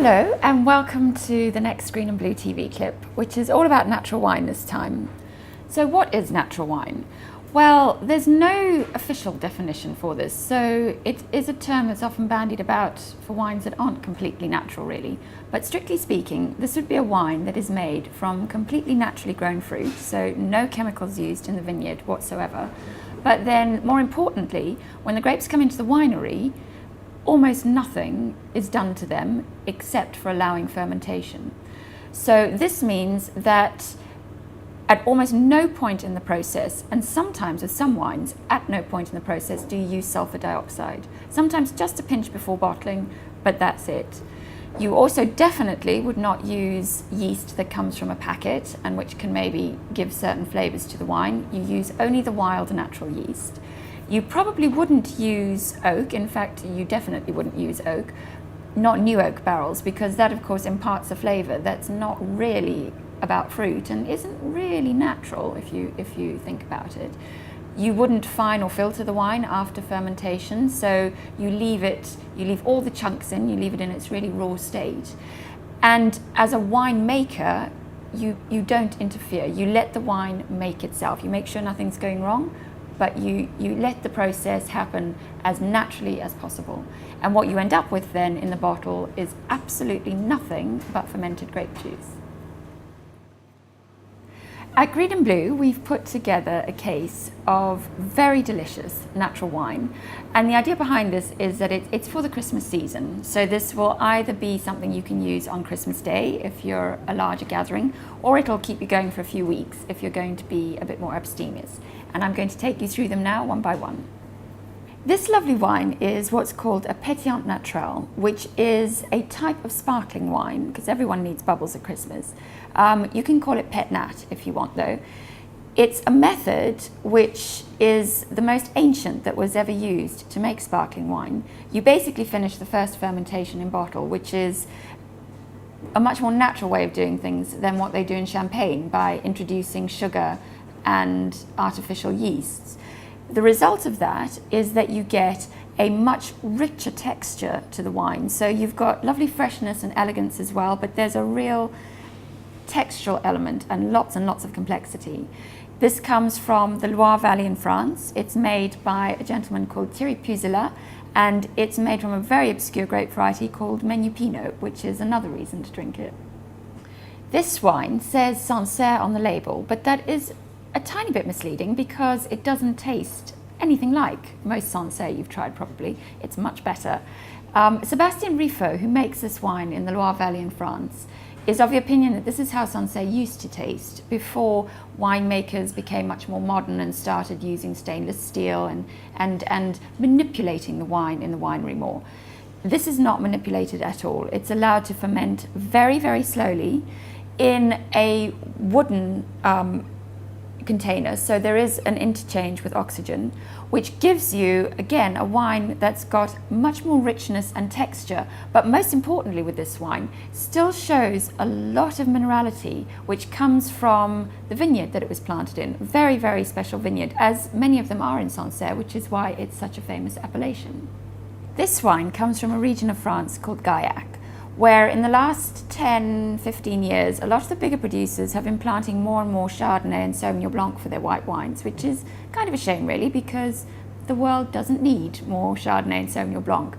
Hello and welcome to the next Green and Blue TV clip, which is all about natural wine this time. So what is natural wine? Well, there's no official definition for this, so it is a term that's often bandied about for wines that aren't completely natural really. But strictly speaking, this would be a wine that is made from completely naturally grown fruit, so no chemicals used in the vineyard whatsoever. But then, more importantly, when the grapes come into the winery, almost nothing is done to them except for allowing fermentation. So this means that at almost no point in the process, and sometimes with some wines, at no point in the process do you use sulfur dioxide. Sometimes just a pinch before bottling, but that's it. You also definitely would not use yeast that comes from a packet and which can maybe give certain flavors to the wine. You use only the wild natural yeast. You probably wouldn't use oak. In fact, you definitely wouldn't use oak, not new oak barrels, because that of course imparts a flavor that's not really about fruit and isn't really natural if you think about it. You wouldn't fine or filter the wine after fermentation, so you leave all the chunks in, you leave it in its really raw state. And as a winemaker, you don't interfere. You let the wine make itself. You make sure nothing's going wrong, but you let the process happen as naturally as possible. And what you end up with then in the bottle is absolutely nothing but fermented grape juice. At Green and Blue, we've put together a case of very delicious natural wine. And the idea behind this is that it's for the Christmas season. So this will either be something you can use on Christmas Day if you're a larger gathering, or it'll keep you going for a few weeks if you're going to be a bit more abstemious. And I'm going to take you through them now one by one. This lovely wine is what's called a pétillant naturel, which is a type of sparkling wine, because everyone needs bubbles at Christmas. You can call it pet nat if you want though. It's a method which is the most ancient that was ever used to make sparkling wine. You basically finish the first fermentation in bottle, which is a much more natural way of doing things than what they do in champagne by introducing sugar and artificial yeasts. The result of that is that you get a much richer texture to the wine. So you've got lovely freshness and elegance as well, but there's a real textural element and lots of complexity. This comes from the Loire Valley in France. It's made by a gentleman called Thierry Puzelat, and it's made from a very obscure grape variety called Menu Pinot, which is another reason to drink it. This wine says Sancerre on the label, but that is a tiny bit misleading because it doesn't taste anything like most Sancerre you've tried probably. It's much better. Sébastien Riffaut, who makes this wine in the Loire Valley in France, is of the opinion that this is how Sancerre used to taste before winemakers became much more modern and started using stainless steel and manipulating the wine in the winery more. This is not manipulated at all. It's allowed to ferment very, very slowly in a wooden container, so there is an interchange with oxygen, which gives you again a wine that's got much more richness and texture, but most importantly with this wine still shows a lot of minerality which comes from the vineyard that it was planted in. Very, very special vineyard, as many of them are in Sancerre, which is why it's such a famous appellation. This wine comes from a region of France called Gaillac, where in the last 10-15 years, a lot of the bigger producers have been planting more and more Chardonnay and Sauvignon Blanc for their white wines, which is kind of a shame really, because the world doesn't need more Chardonnay and Sauvignon Blanc.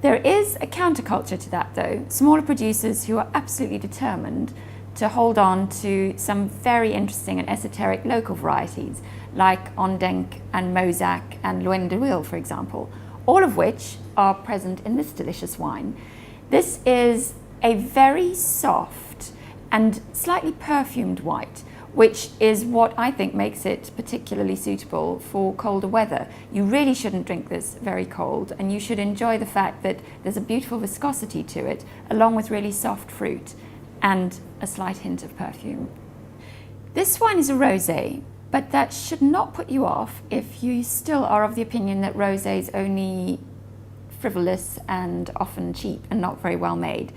There is a counterculture to that though, smaller producers who are absolutely determined to hold on to some very interesting and esoteric local varieties, like Ondenc and Mozac and Loin de Huil, for example, all of which are present in this delicious wine. This is a very soft and slightly perfumed white, which is what I think makes it particularly suitable for colder weather. You really shouldn't drink this very cold, and you should enjoy the fact that there's a beautiful viscosity to it, along with really soft fruit and a slight hint of perfume. This wine is a rosé, but that should not put you off if you still are of the opinion that rosé is only frivolous and often cheap and not very well made.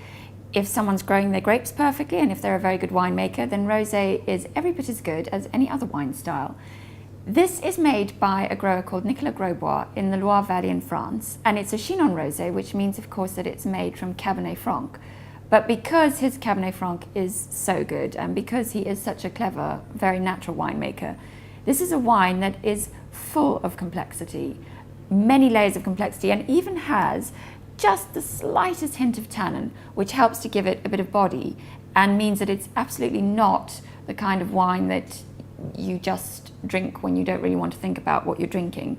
If someone's growing their grapes perfectly and if they're a very good winemaker, then rosé is every bit as good as any other wine style. This is made by a grower called Nicolas Grosbois in the Loire Valley in France, and it's a Chinon rosé, which means of course that it's made from Cabernet Franc. But because his Cabernet Franc is so good, and because he is such a clever, very natural winemaker, this is a wine that is full of complexity, many layers of complexity, and even has just the slightest hint of tannin, which helps to give it a bit of body and means that it's absolutely not the kind of wine that you just drink when you don't really want to think about what you're drinking.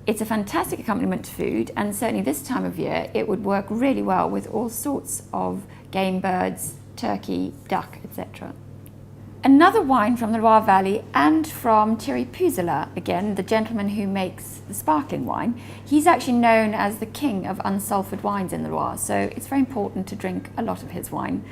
It's a fantastic accompaniment to food, and certainly this time of year it would work really well with all sorts of game birds, turkey, duck, etc. Another wine from the Loire Valley and from Thierry Puzelat, again, the gentleman who makes the sparkling wine. He's actually known as the king of unsulfured wines in the Loire, so it's very important to drink a lot of his wine.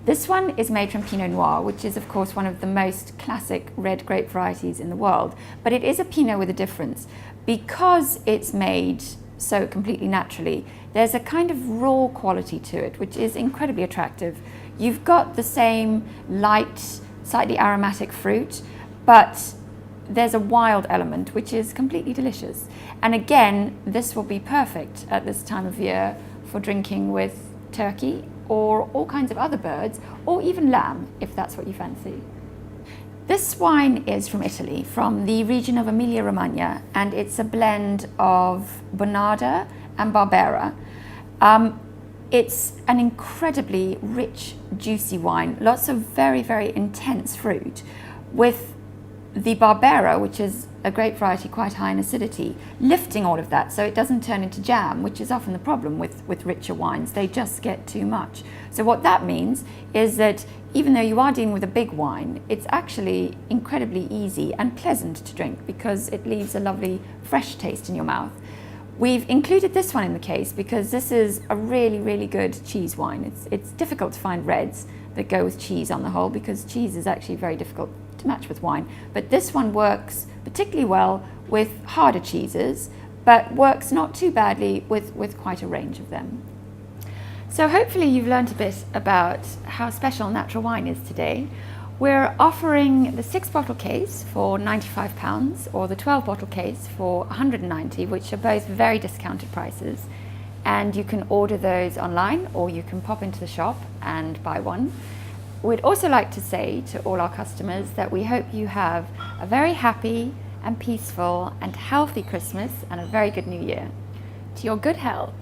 This one is made from Pinot Noir, which is of course one of the most classic red grape varieties in the world, but it is a Pinot with a difference. Because it's made so completely naturally, there's a kind of raw quality to it, which is incredibly attractive. You've got the same light, slightly aromatic fruit, but there's a wild element which is completely delicious. And again, this will be perfect at this time of year for drinking with turkey or all kinds of other birds, or even lamb, if that's what you fancy. This wine is from Italy, from the region of Emilia-Romagna, and it's a blend of Bonarda and Barbera. It's an incredibly rich, juicy wine, lots of very, very intense fruit, with the Barbera, which is a grape variety quite high in acidity, lifting all of that so it doesn't turn into jam, which is often the problem with richer wines. They just get too much. So what that means is that even though you are dealing with a big wine, it's actually incredibly easy and pleasant to drink because it leaves a lovely fresh taste in your mouth. We've included this one in the case because this is a really, really good cheese wine. It's difficult to find reds that go with cheese on the whole because cheese is actually very difficult to match with wine. But this one works particularly well with harder cheeses, but works not too badly with quite a range of them. So hopefully you've learned a bit about how special natural wine is today. We're offering the 6-bottle case for £95 or the 12-bottle case for £190, which are both very discounted prices. And you can order those online or you can pop into the shop and buy one. We'd also like to say to all our customers that we hope you have a very happy and peaceful and healthy Christmas and a very good New Year. To your good health.